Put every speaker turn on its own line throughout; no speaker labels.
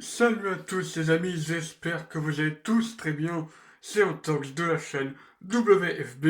Salut à tous les amis, j'espère que vous allez tous très bien. C'est Antox de la chaîne WFB.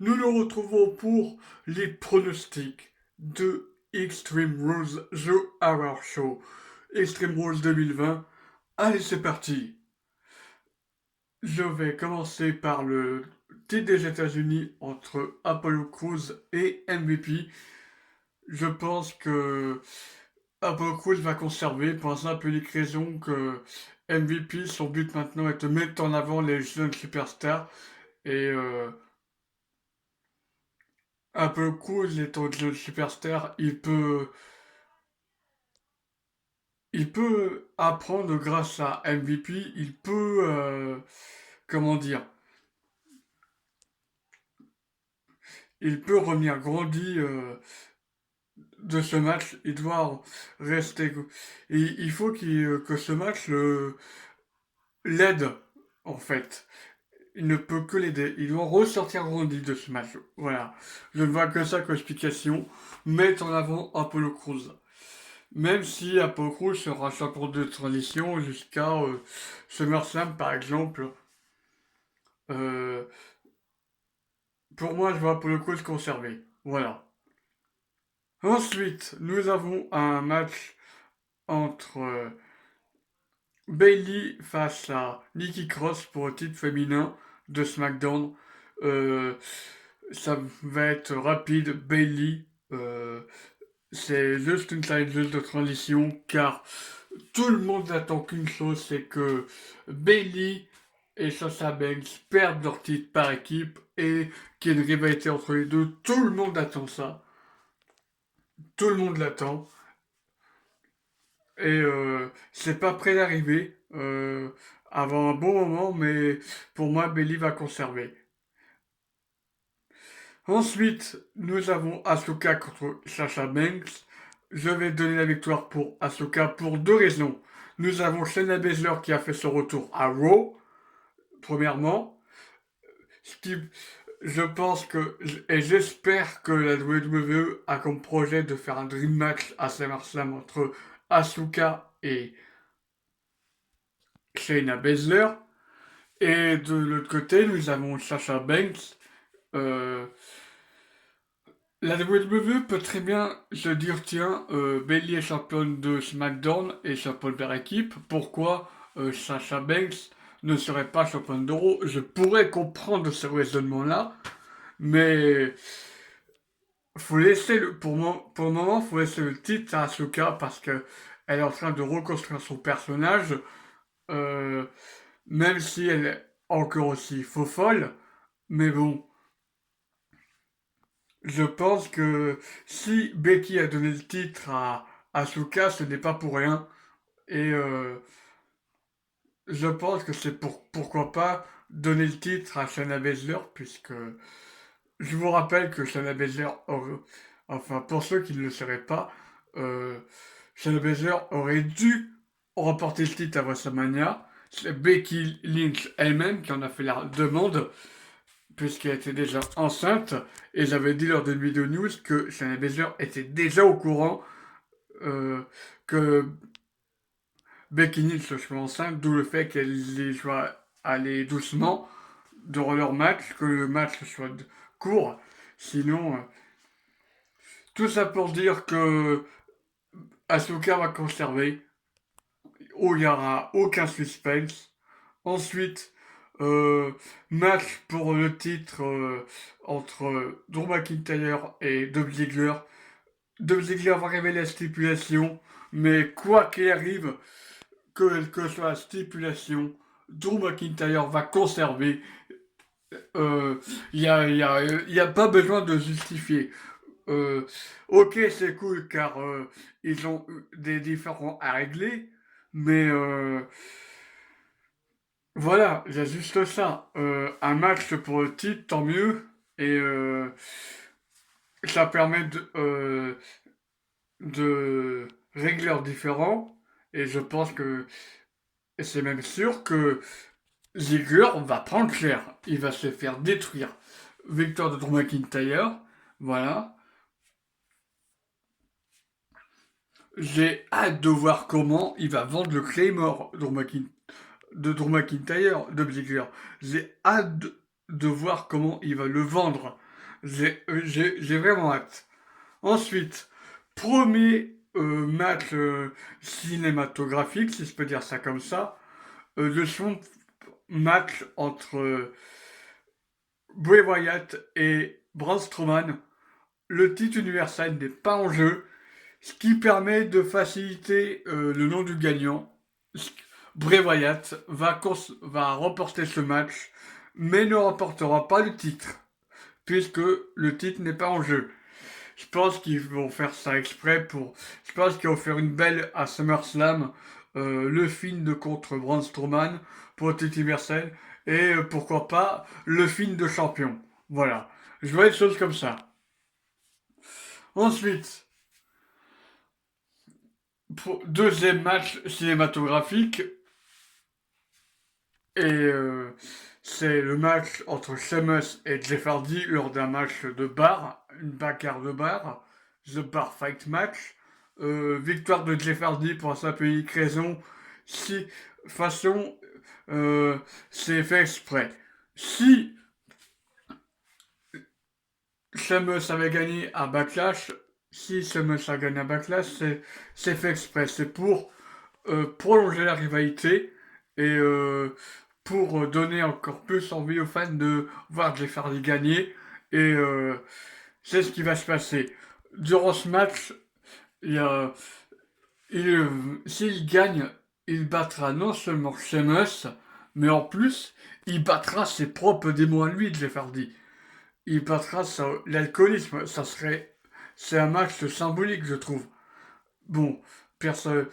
Nous nous retrouvons pour les pronostics de Extreme Rules The Horror Show. Extreme Rules 2020. Allez, c'est parti. Je vais commencer par le titre des États-Unis entre Apollo Crews et MVP. Je pense que Apollo Crews va conserver pour la simple et unique raison que MVP, son but maintenant est de mettre en avant les jeunes superstars. Et Apollo Crews étant jeune superstar, il peut apprendre grâce à MVP, il peut, comment dire, il peut revenir grandi de ce match. Il doit rester. Et il faut que ce match l'aide, en fait. Il ne peut que l'aider. Il doit ressortir grandi de ce match. Voilà. Je ne vois que ça comme explication. Mettre en avant Apollo Crews. Même si Apollo Crews sera champion de transition jusqu'à SummerSlam, par exemple. euh, pour moi, je vois Apollo Crews conserver. Voilà. Ensuite, nous avons un match entre Bailey face à Nikki Cross pour le titre féminin de SmackDown. Euh, Ça va être rapide. Bailey, c'est juste une challengeuse de transition car tout le monde n'attend qu'une chose, c'est que Bailey et Sasha Banks perdent leur titre par équipe et qu'il y ait une rivalité entre les deux. Tout le monde attend ça. Tout le monde l'attend. Et c'est pas près d'arriver avant un bon moment, mais pour moi, Bailey va conserver. Ensuite, nous avons Asuka contre Sasha Banks. Je vais donner la victoire pour Asuka pour deux raisons. Nous avons Shayna Baszler qui a fait son retour à Raw, premièrement. Ce qui, je pense que, et j'espère que la WWE a comme projet de faire un Dream Match à SummerSlam entre Asuka et Shayna Baszler. Et de l'autre côté, nous avons Sasha Banks. Euh, La WWE peut très bien se dire, tiens, Bayley est championne de SmackDown et championne par équipe, pourquoi Sasha Banks ne serait pas championne d'Euro? Je pourrais comprendre ce raisonnement-là, mais faut laisser pour le moment, faut laisser le titre à Asuka parce que elle est en train de reconstruire son personnage, euh, même si elle est encore aussi faux folle, mais bon. Je pense que si Becky a donné le titre à Asuka, ce n'est pas pour rien. Et je pense que c'est pourquoi pas donner le titre à Shayna Baszler, puisque je vous rappelle que Shayna Baszler, enfin pour ceux qui ne le sauraient pas, euh, Shayna Baszler aurait dû remporter le titre à WrestleMania. C'est Becky Lynch elle-même qui en a fait la demande, puisqu'elle était déjà enceinte, et j'avais dit lors d'une vidéo news que Shayna Baszler était déjà au courant euh, que Becky Lynch soit enceinte, d'où le fait qu'elle soit allée doucement dans leur match, que le match soit court. Sinon, tout ça pour dire que Asuka va conserver, où il n'y aura aucun suspense. Ensuite, euh, match pour le titre entre Drew McIntyre et Dolph Ziggler. Dolph Ziggler va révéler la stipulation, mais quoi qu'il arrive, quelle que soit la stipulation, Drew McIntyre va conserver. Il y a pas besoin de justifier. Euh, ok, c'est cool car ils ont eu des différends à régler, mais voilà, il y a juste ça. Un match pour le titre, tant mieux. Et ça permet de régler leurs différends. Et je pense que, et c'est même sûr que Ziggler va prendre cher. Il va se faire détruire. Victoire de Drew McIntyre. Voilà. J'ai hâte de voir comment il va vendre le Claymore de Drew McIntyre, de Ziggler. J'ai hâte de voir comment il va le vendre. J'ai vraiment hâte. Ensuite, premier match cinématographique, si je peux dire ça comme ça, le son match entre Bray Wyatt et Braun Strowman. Le titre universel n'est pas en jeu, ce qui permet de faciliter le nom du gagnant. Bray Wyatt va remporter ce match, mais ne remportera pas le titre, puisque le titre n'est pas en jeu. Je pense qu'ils vont faire ça exprès pour. Je pense qu'ils vont faire une belle à SummerSlam, le film de contre Braun Strowman pour le titre universel, et pourquoi pas le film de champion. Voilà. Je vois les choses comme ça. Ensuite, pour deuxième match cinématographique, et c'est le match entre Sheamus et Jeff Hardy lors d'un match de bar, une bagarre de bar, The Bar Fight Match. Victoire de Jeff Hardy pour sa unique raison. Si, façon, c'est fait exprès. Si Sheamus avait gagné à Backlash, si Sheamus a gagné à Backlash, c'est fait exprès. C'est pour prolonger la rivalité et pour donner encore plus envie aux fans de voir Jeff Hardy gagner. Et c'est ce qui va se passer. Durant ce match, il y a, s'il gagne, il battra non seulement Sheamus, mais en plus, il battra ses propres démons à lui, Jeff Hardy. Il battra l'alcoolisme. C'est un match symbolique, je trouve. Bon, personne,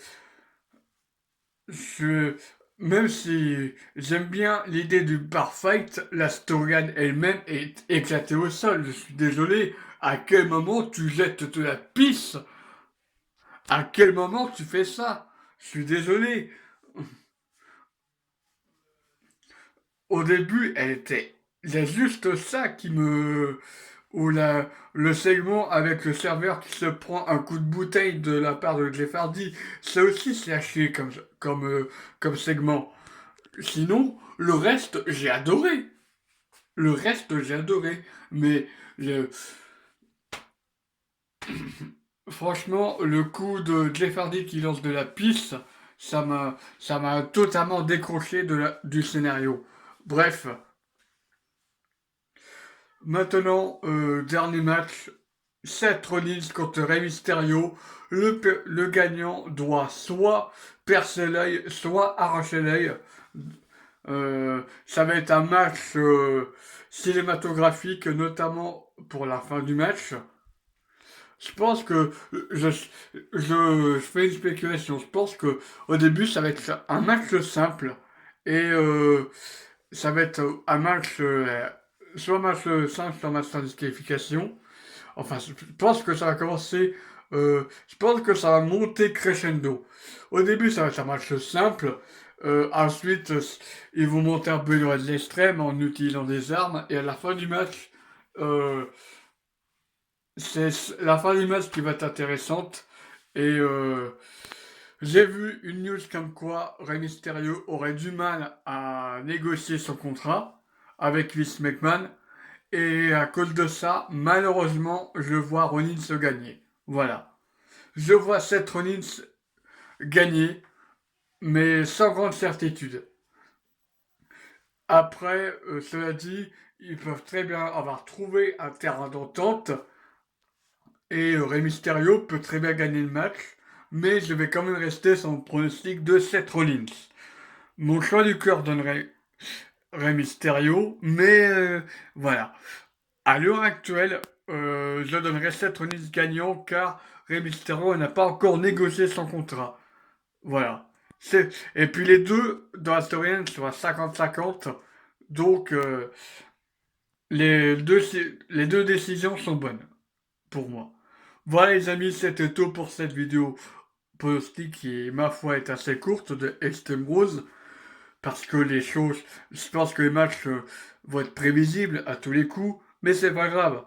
Je, même si j'aime bien l'idée du bar fight, la storyline elle-même est éclatée au sol. Je suis désolé. À quel moment tu jettes de la pisse? À quel moment tu fais ça? Je suis désolé. Au début, elle était. Il y a juste ça qui me. Ou le segment avec le serveur qui se prend un coup de bouteille de la part de Jeff Hardy, ça aussi c'est haché comme segment. Sinon, le reste, j'ai adoré. Le reste, j'ai adoré. Mais le- franchement, le coup de Jeff Hardy qui lance de la piste, ça m'a totalement décroché du scénario. Bref, maintenant, dernier match. Seth Rollins contre Rey Mysterio. Le gagnant doit soit percer l'œil, soit arracher l'œil. Ça va être un match cinématographique, notamment pour la fin du match. Je pense que je fais une spéculation. Je pense que au début, ça va être un match simple et ça va être un match soit un match simple, soit un match sans disqualification. Enfin, je pense que ça va commencer. Je pense que ça va monter crescendo. Au début, ça va être un match simple. Ensuite, ils vont monter un peu de l'extrême en utilisant des armes. Et à la fin du match, euh, c'est la fin du match qui va être intéressante. Et j'ai vu une news comme quoi Rey Mysterio aurait du mal à négocier son contrat avec Vince McMahon. Et à cause de ça, malheureusement, je vois Rollins se gagner. Voilà. Je vois Seth Rollins gagner, mais sans grande certitude. Après, cela dit, ils peuvent très bien avoir trouvé un terrain d'entente et Rey Mysterio peut très bien gagner le match, mais je vais quand même rester sur mon pronostic de Seth Rollins. Mon choix du cœur donnerait Rey Mysterio, mais voilà. À l'heure actuelle, je donnerais Seth Rollins gagnant car Rey Mysterio n'a pas encore négocié son contrat. Voilà. Et puis les deux, dans la storyline, sont à 50-50. Donc, les deux décisions sont bonnes pour moi. Voilà les amis, c'était tout pour cette vidéo pronostic qui, ma foi, est assez courte de Extreme Rules. Parce que je pense que les matchs vont être prévisibles à tous les coups. Mais c'est pas grave.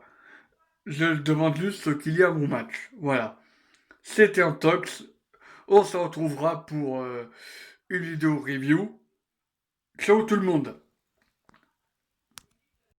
Je demande juste qu'il y a un bon match. Voilà. C'était un Tox. On se retrouvera pour une vidéo review. Ciao tout le monde!